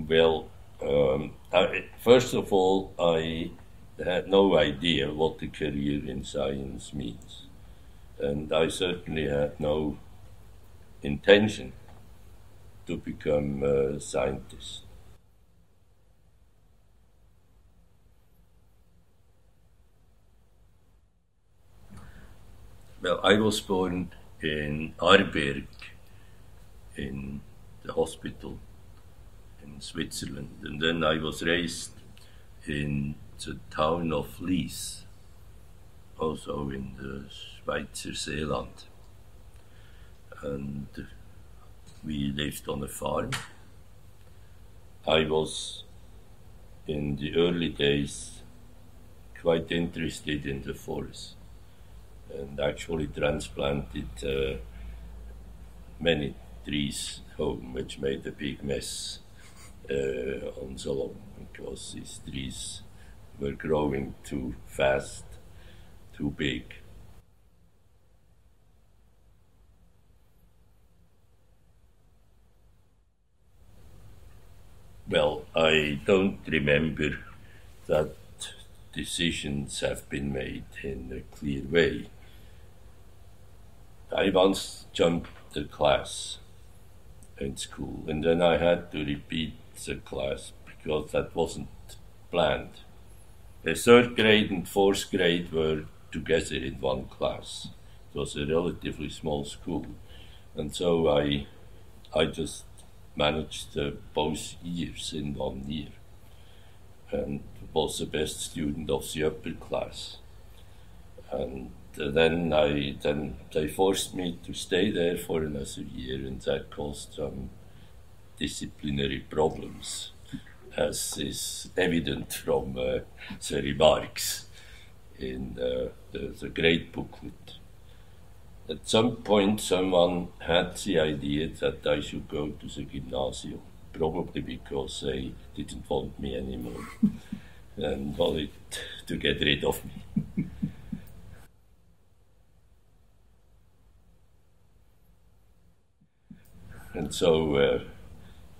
Well, first of all, I had no idea what a career in science means. And I certainly had no intention to become a scientist. Well, I was born in Aarberg, in the hospital in Switzerland, and then I was raised in the town of Lies, also in the Schweizer Seeland. And we lived on a farm. I was, in the early days, quite interested in the forest, and actually transplanted many trees home, which made a big mess on the lawn, because these trees were growing too fast, too big. Well, I don't remember that decisions have been made in a clear way. I once jumped the class in school, and then I had to repeat the class because that wasn't planned. The third grade and fourth grade were together in one class. It was a relatively small school, and so I just managed both years in 1 year, and was the best student of the upper class. And then they forced me to stay there for another year, and that caused some disciplinary problems, as is evident from the remarks in the grade booklet. At some point, someone had the idea that I should go to the gymnasium, probably because they didn't want me anymore and wanted to get rid of me. And so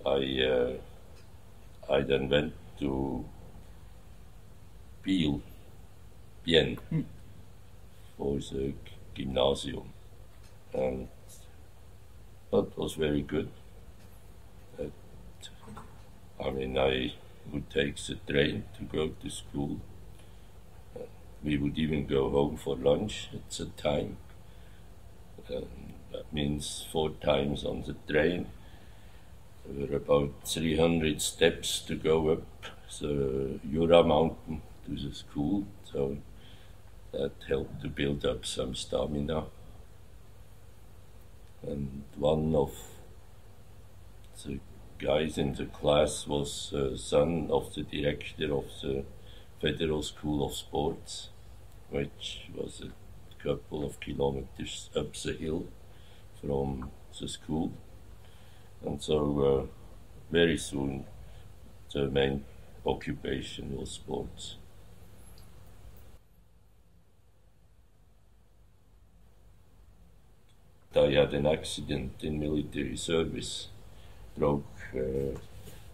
I then went to Bienne for the gymnasium, and that was very good. I would take the train to go to school. We would even go home for lunch at the time. That means 4 times on the train. There were about 300 steps to go up the Jura mountain to the school, so that helped to build up some stamina. And one of the guys in the class was son of the director of the Federal School of Sports, which was a couple of kilometers up the hill from the school. And so very soon the main occupation was sports. I had an accident in military service, broke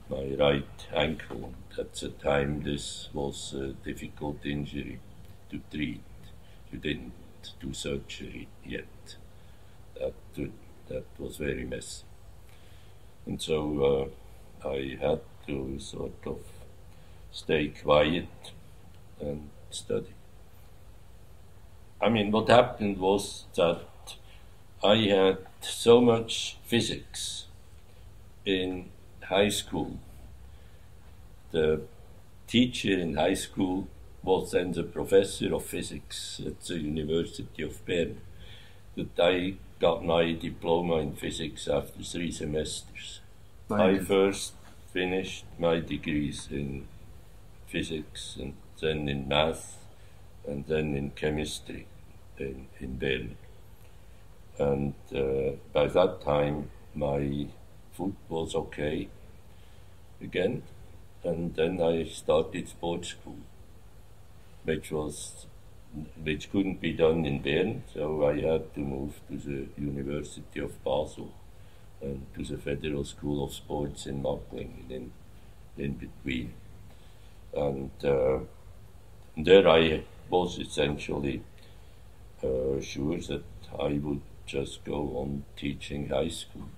my right ankle. At the time this was a difficult injury to treat. You didn't do surgery yet. That was very messy. And so I had to sort of stay quiet and study. What happened was that I had so much physics in high school. The teacher in high school was then the professor of physics at the University of Bern, that I got my diploma in physics after 3 semesters. I first finished my degrees in physics, and then in math, and then in chemistry in Bern. And by that time, my foot was okay again, and then I started sports school, which couldn't be done in Bern, so I had to move to the University of Basel and to the Federal School of Sports in Macklingen in between. And there I was essentially sure that I would just go on teaching high school.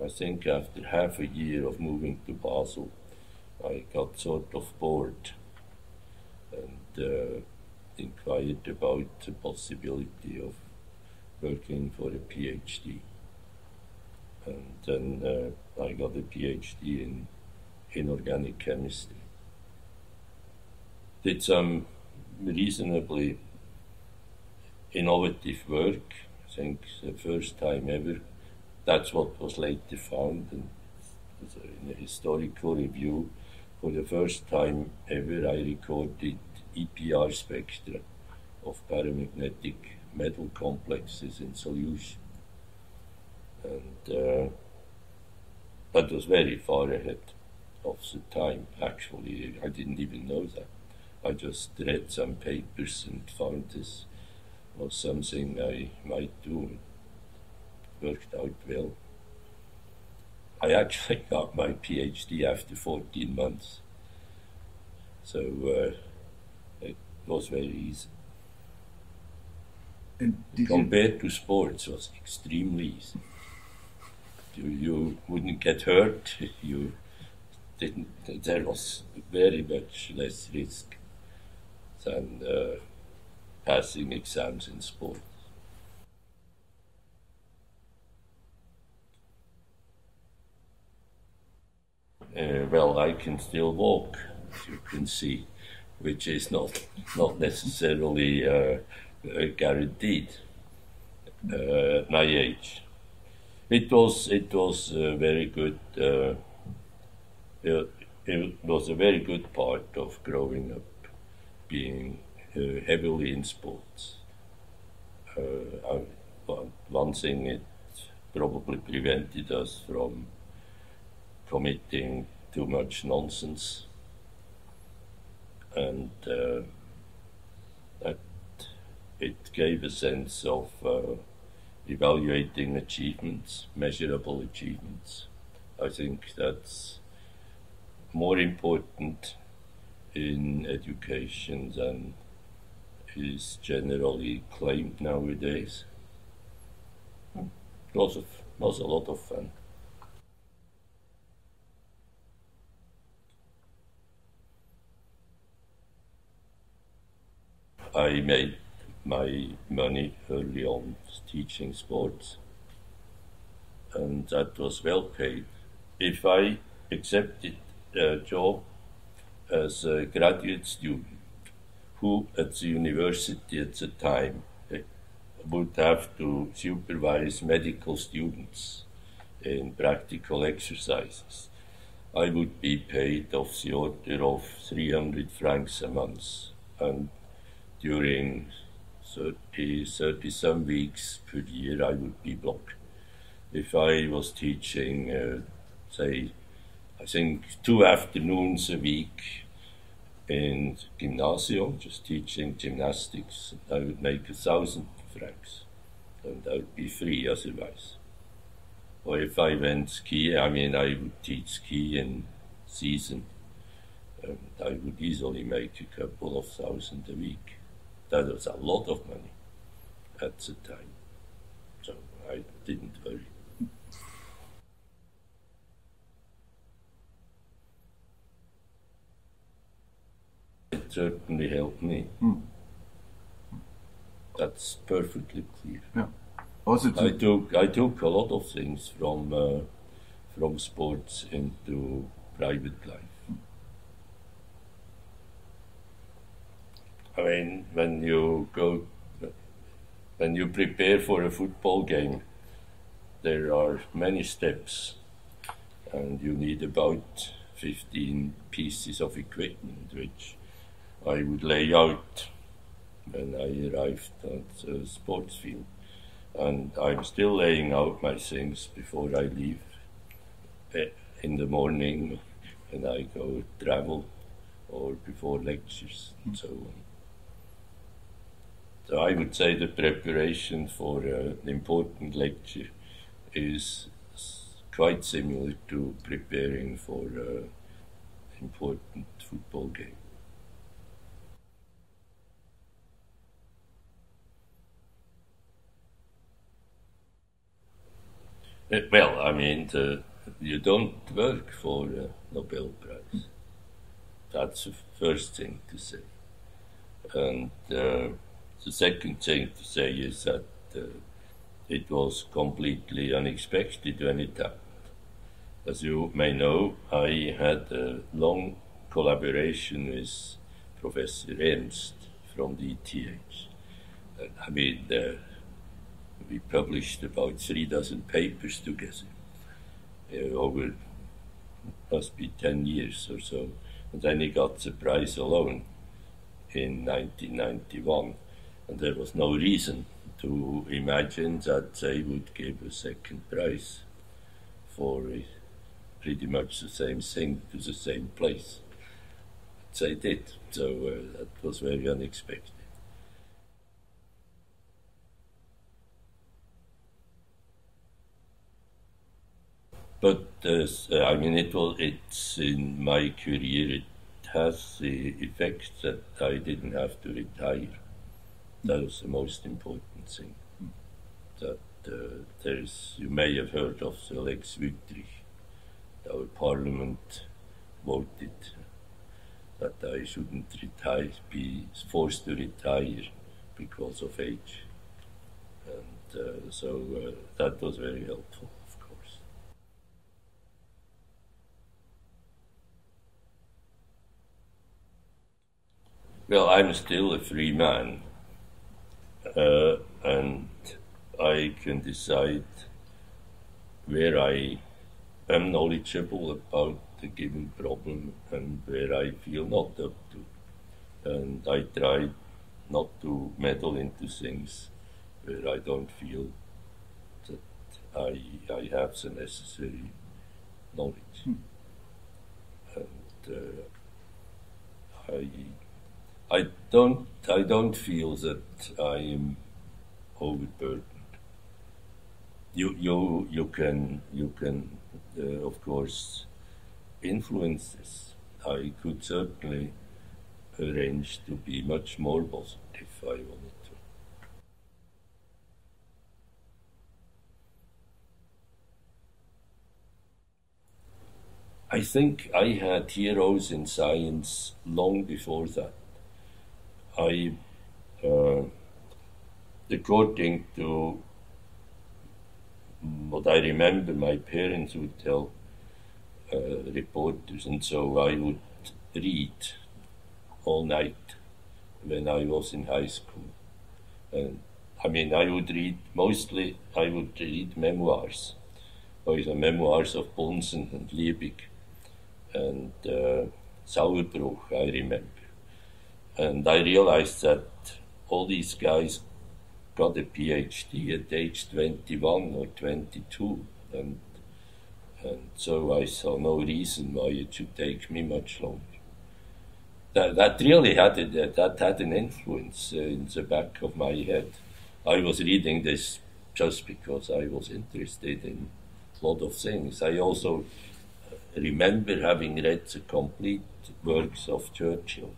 I think after half a year of moving to Basel, I got sort of bored and inquired about the possibility of working for a PhD. And then I got a PhD in inorganic chemistry. Did some reasonably innovative work, I think the first time ever. That's what was later found, and in a historical review, for the first time ever I recorded EPR spectra of paramagnetic metal complexes in solution. And that was very far ahead of the time, actually. I didn't even know that. I just read some papers and found this was something I might do. It worked out well. I actually got my PhD after 14 months. So it was very easy. And compared to sports, it was extremely easy. You wouldn't get hurt. You didn't. There was very much less risk than passing exams in sports. Well, I can still walk, as you can see, which is not necessarily guaranteed. My age. It was very good. It was a very good part of growing up, being heavily in sports. One thing it probably prevented us from committing too much nonsense, and that it gave a sense of evaluating achievements, measurable achievements. I think that's more important in education than is generally claimed nowadays. It was a lot of fun. I made my money early on teaching sports, and that was well paid. If I accepted a job as a graduate student, who at the university at the time would have to supervise medical students in practical exercises, I would be paid of the order of 300 francs a month, and during 30 some weeks per year I would be blocked. If I was teaching, say, I think 2 afternoons a week in gymnasium, just teaching gymnastics, I would make 1,000 francs, and I would be free otherwise. Or if I went skiing, I would teach ski in season, and I would easily make a couple of thousand a week. That was a lot of money at the time, so I didn't worry. It certainly helped me. That's perfectly clear. Yeah. Also I took a lot of things from sports into private life. I mean, when you prepare for a football game, there are many steps, and you need about 15 pieces of equipment, which I would lay out when I arrived at the sports field. And I'm still laying out my things before I leave in the morning when I go travel or before lectures and so on. So I would say the preparation for an important lecture is quite similar to preparing for an important football game. Well, I mean, you don't work for a Nobel Prize. That's the first thing to say. And the second thing to say is that it was completely unexpected when it happened. As you may know, I had a long collaboration with Professor Ernst from the ETH. I mean, we published about 3 dozen papers together over, must be 10 years or so. And then he got the prize alone in 1991. And there was no reason to imagine that they would give a second prize for pretty much the same thing to the same place. They did, so that was very unexpected. But I mean, it's in my career, it has the effect that I didn't have to retire. That was the most important thing. That you may have heard of the Lex Wüthrich. Our parliament voted that I shouldn't retire, be forced to retire because of age. And so that was very helpful, of course. Well, I'm still a free man, and I can decide where I am knowledgeable about a given problem and where I feel not up to. And I try not to meddle into things where I don't feel that I have the necessary knowledge. And I don't feel that I am overburdened. You can of course influence this. I could certainly arrange to be much more positive if I wanted to. I think I had heroes in science long before that. According to what I remember, my parents would tell reporters, and so I would read all night when I was in high school. And I mean, I would read memoirs, or the memoirs of Bunsen and Liebig and Sauerbruch, I remember. And I realized that all these guys got a PhD at age 21 or 22, and so I saw no reason why it should take me much longer. That really had an influence in the back of my head. I was reading this just because I was interested in a lot of things. I also remember having read the complete works of Churchill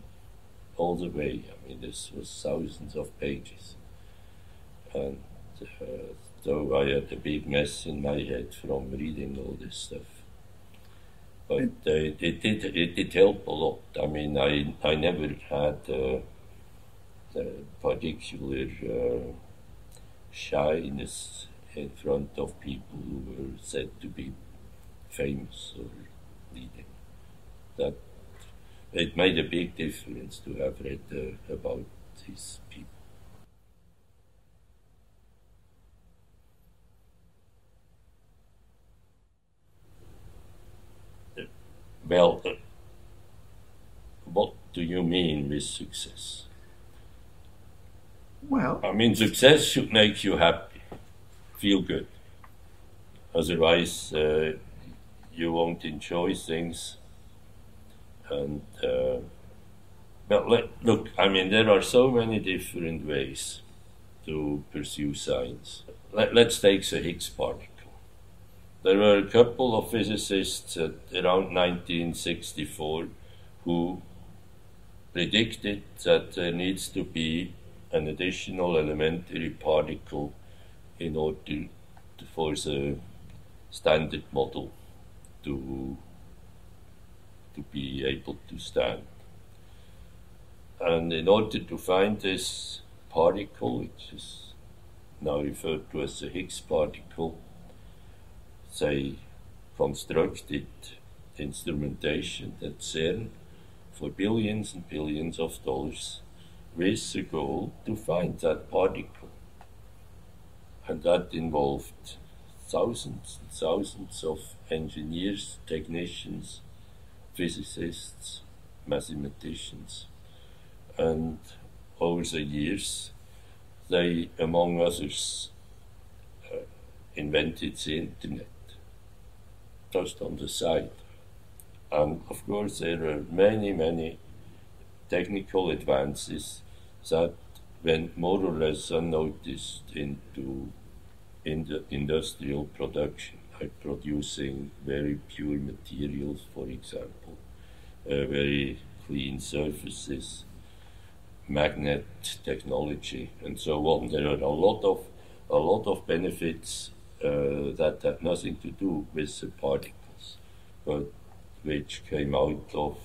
all the way. I mean, this was thousands of pages. And so I had a big mess in my head from reading all this stuff. But it did help a lot. I mean, I never had a particular shyness in front of people who were said to be famous or leading. That it made a big difference to have read about these people. Well, what do you mean with success? Well, I mean, success should make you happy, feel good. Otherwise, you won't enjoy things. And well, look, I mean, there are so many different ways to pursue science. Let's take the Higgs particle. There were a couple of physicists around 1964 who predicted that there needs to be an additional elementary particle in order for the standard model to be able to stand. And in order to find this particle, which is now referred to as the Higgs particle, they constructed instrumentation at CERN for billions and billions of dollars with the goal to find that particle. And that involved thousands and thousands of engineers, technicians, physicists, mathematicians. And over the years, they, among others, invented the internet, just on the side. And of course, there are many, many technical advances that went more or less unnoticed into industrial production, like producing very pure materials, for example, very clean surfaces, magnet technology, and so on. There are a lot of benefits that had nothing to do with the particles, but which came out of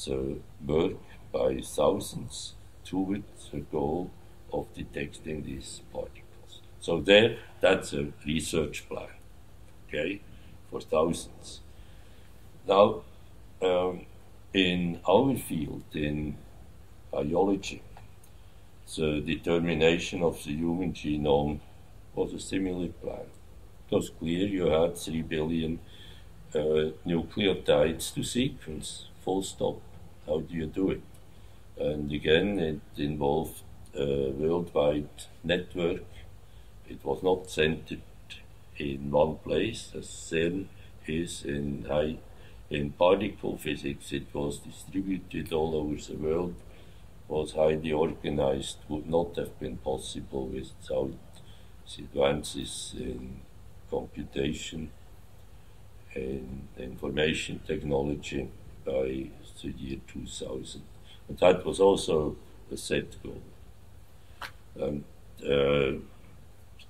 the work by thousands towards the goal of detecting these particles. So that's a research plan, okay, for thousands. Now, in our field, in biology, the determination of the human genome was a similar plan. It was clear you had 3 billion nucleotides to sequence, full stop. How do you do it? And again, it involved a worldwide network. It was not centered in one place, as CERN is in particle physics. It was distributed all over the world, was highly organized, would not have been possible without the advances in computation and information technology by the year 2000. And that was also a set goal. And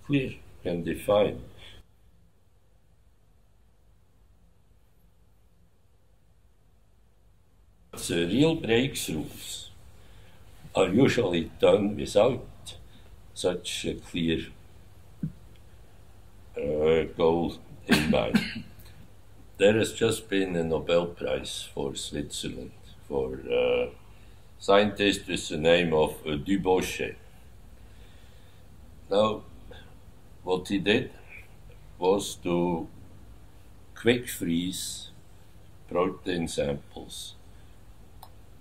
clear and defined. The real breakthroughs are usually done without such a clear goal in mind. There has just been a Nobel Prize for Switzerland for a scientist with the name of Dubochet. Now, what he did was to quick freeze protein samples,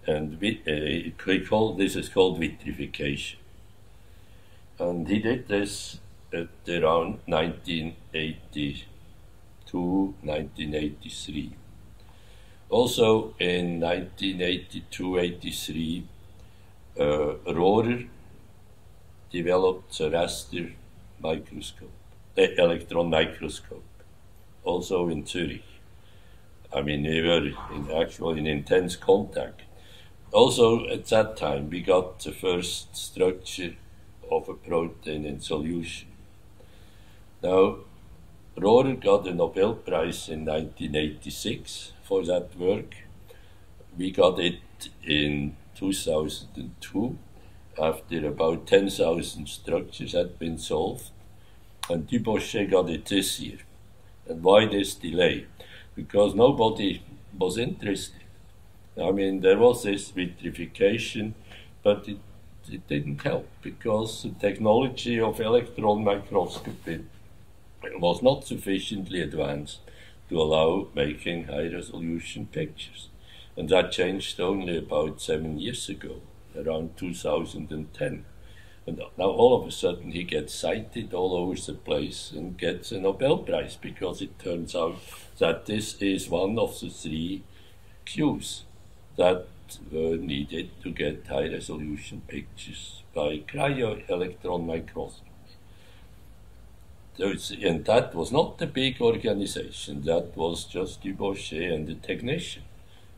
and this is called vitrification. And he did this at around 1982, 1983. Also in 1982-83, Rohrer developed the raster microscope, electron microscope, also in Zurich. I mean, we were actually in intense contact. Also, at that time, we got the first structure of a protein in solution. Now, Rohrer got a Nobel Prize in 1986 for that work. We got it in 2002, after about 10,000 structures had been solved. And Dubochet got it this year. And why this delay? Because nobody was interested. I mean, there was this vitrification, but it didn't help, because the technology of electron microscopy was not sufficiently advanced to allow making high-resolution pictures. And that changed only about 7 years ago, around 2010. And now all of a sudden he gets cited all over the place and gets a Nobel Prize, because it turns out that this is one of the 3 cues that were needed to get high-resolution pictures by cryo-electron microscopy. And that was not a big organization. That was just Dubochet and the technician,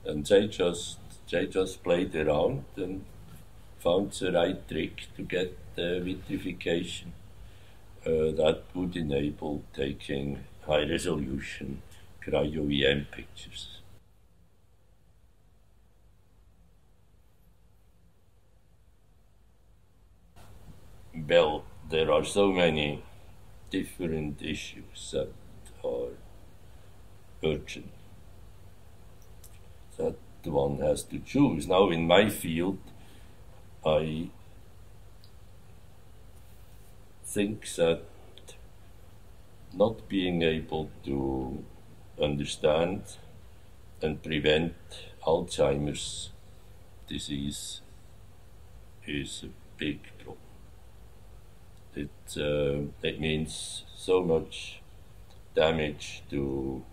and they just played around and found the right trick to get the vitrification that would enable taking high-resolution cryo-EM pictures. Well, there are so many different issues that are urgent that one has to choose. Now, in my field, I think that not being able to understand and prevent Alzheimer's disease is a big problem. It means so much damage to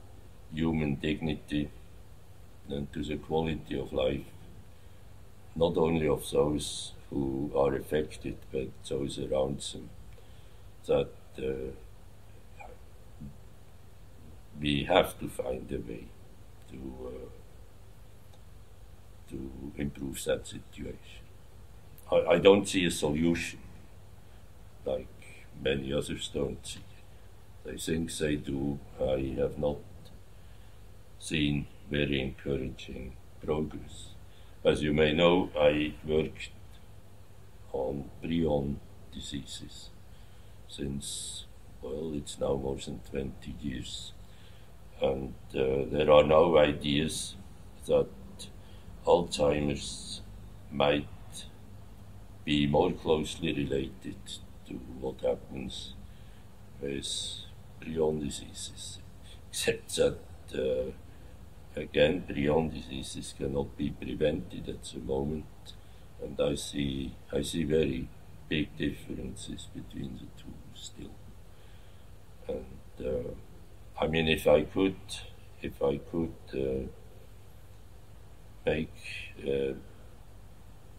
human dignity and to the quality of life, not only of those who are affected, but those around them, that we have to find a way to improve that situation. I don't see a solution like many others don't see it. They think they do. I have not seen very encouraging progress. As you may know, I worked on prion diseases since, well, it's now more than 20 years. And there are now ideas that Alzheimer's might be more closely related to what happens with prion diseases, except that again, prion diseases cannot be prevented at the moment, and I see very big differences between the two still. And I mean, if I could make a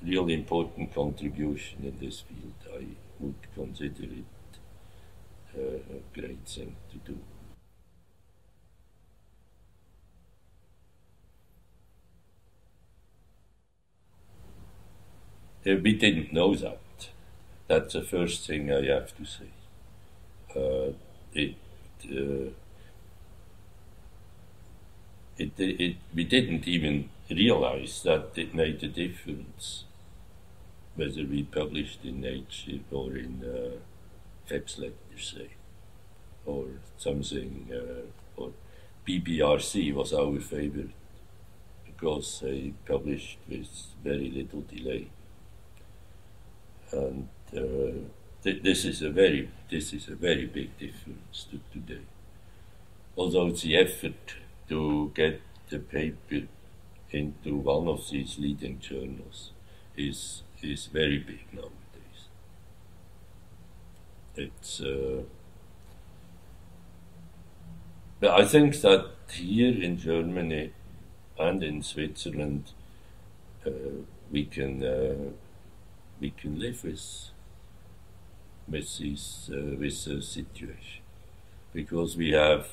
really important contribution in this field, I would consider it a great thing to do. We didn't know that. That's the first thing I have to say. We didn't even realize that it made a difference whether we published in Nature or in Feb's, say, or something, or BBRC was our favorite because they published with very little delay. And this is a very big difference to today. Although the effort to get the paper into one of these leading journals is very big nowadays. It's but I think that here in Germany and in Switzerland we can live with the situation, because we have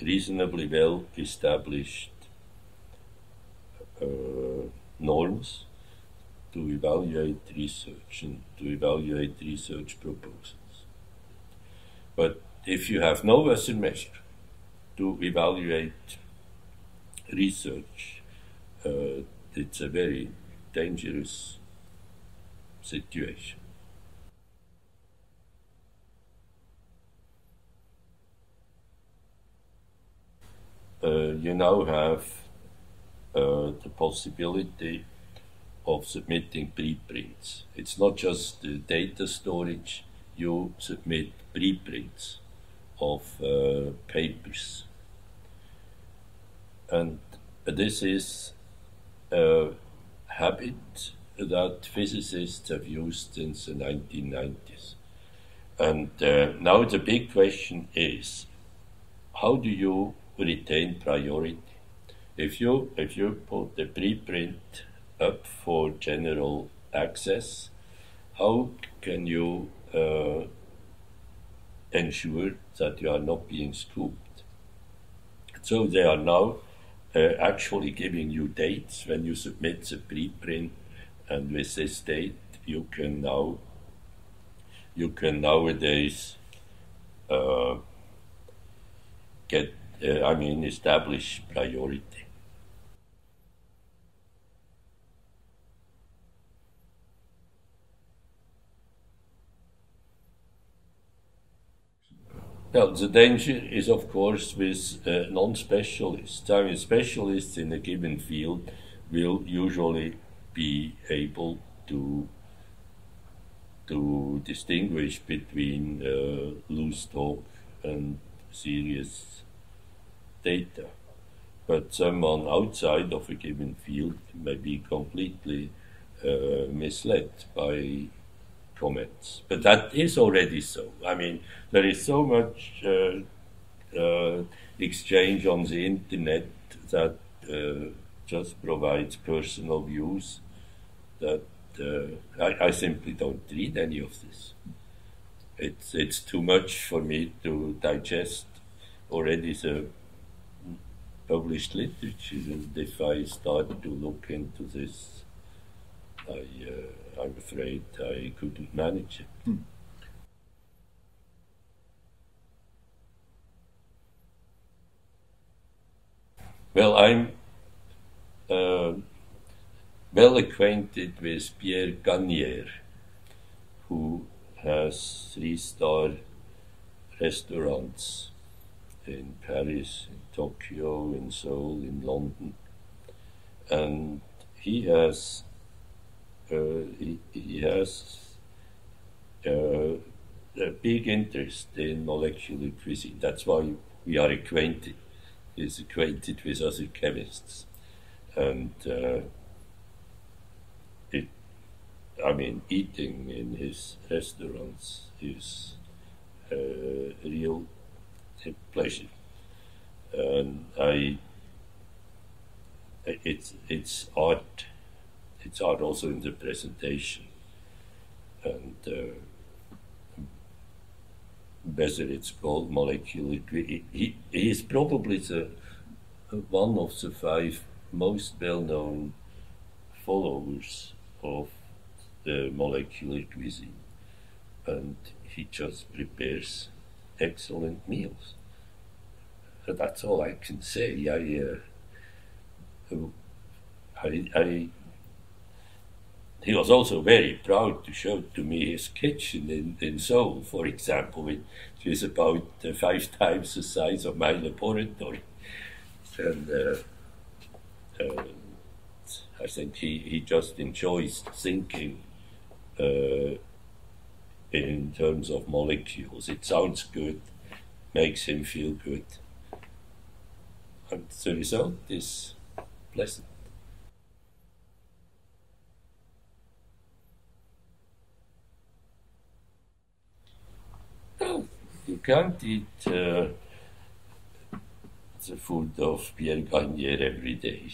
reasonably well established norms to evaluate research and to evaluate research proposals. But if you have no other measure to evaluate research, it's a very dangerous situation. You now have the possibility of submitting preprints. It's not just the data storage, you submit preprints of papers. And this is a habit that physicists have used since the 1990s. And now the big question is, how do you retain priority? If you put a preprint up for general access, how can you ensure that you are not being scooped? So they are now actually giving you dates when you submit the preprint, and with this date you can nowadays establish priority. Well, the danger is, of course, with non-specialists. I mean, specialists in a given field will usually be able to distinguish between loose talk and serious data. But someone outside of a given field may be completely misled by comments. But that is already so. I mean, there is so much exchange on the internet that just provides personal views that I simply don't read any of this. It's too much for me to digest already the published literature, and if I start to look into this, I'm afraid I couldn't manage it. Well, I'm well acquainted with Pierre Gagnier, who has 3-star restaurants in Paris, in Tokyo, in Seoul, in London, and he has a big interest in molecular cuisine. That's why we are acquainted. He's acquainted with other chemists, and eating in his restaurants is a real pleasure, and it's art. It's art also in the presentation, and whether it's called molecular cuisine, he is probably one of the 5 most well-known followers of the molecular cuisine, and he just prepares excellent meals. That's all I can say. He was also very proud to show to me his kitchen in Seoul, for example, which is about 5 times the size of my laboratory. And I think he just enjoys thinking in terms of molecules. It sounds good, makes him feel good, and the result is pleasant. No, you can't eat the food of Pierre Gagnier every day.